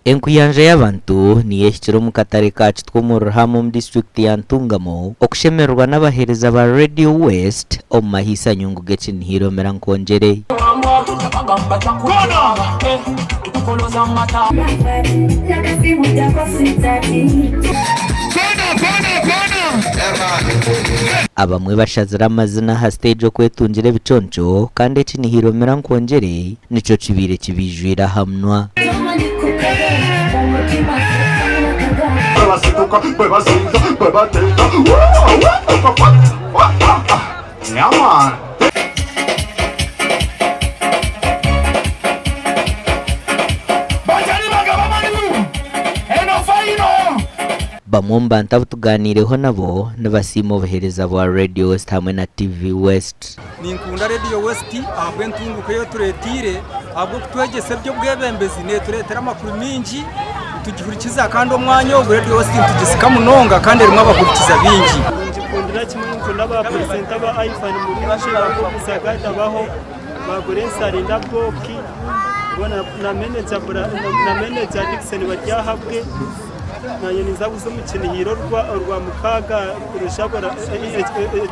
Enkuyanja y'abantu niyo ekiro mu katare kacu tw'omururhamo mu district ya Ntungamo okushemererwa n'abahereza ba Radio West omu mahisa nyungu g'ekinihiro Merankonjere. Abamwe bashazira amazina ha stage okwetungira ebiconco kandi ekinihiro Merankonjere nico kibire kibijwira hamnwa. Bamwe mu bantu tuganireho nabo n'abasimo bahereza ba Radio West hamwe na TV West. Ninkunda Radio West ahubwo ntunguka yo turetire ahubwo twegese byo bwebembezi ne turetera amakuru mingi tugihurikiza kandi umwanya wo Radio West tugisika munonga kandi rimwe abakurikiza bingi. Ndikundira kimwe nkunda ba presenter ba iPhone muri bashira ko bisagata baho bagore sarinda boki bona na manager Dixon bajyahabwe naye nizabuze mu kinihiro rwa mukaga kurushabora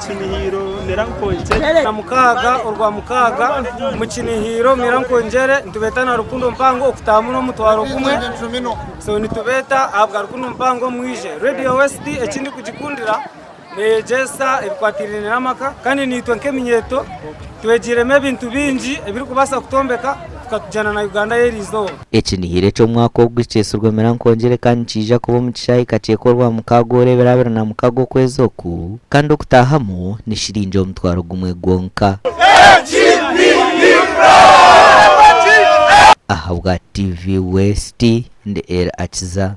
kinihiro Merankonjere na mukaga urwa mukaga mu kinihiro Merankonjere ntubetana rukundo mpango okutamu no mutwaro kumwe so nitubeta abwa rukundo mpango mwije Radio West ekindi kugikundira nejesa ebikwatirine namaka kandi nitwe nkeminyeto twegireme bintu bingi ebiri kubasa kutombeka tukatujana na Uganda yerizo. Ekinihire cyo mwaka ogwicesurwa Merankonjere kandi kija kuba mu kishayi kacekorwa mukago oreberabera na mukago kwezoku kandi okutahamo ni shirinje omutwaro gumwe gwonka. Aha bwa TV West ndi era akiza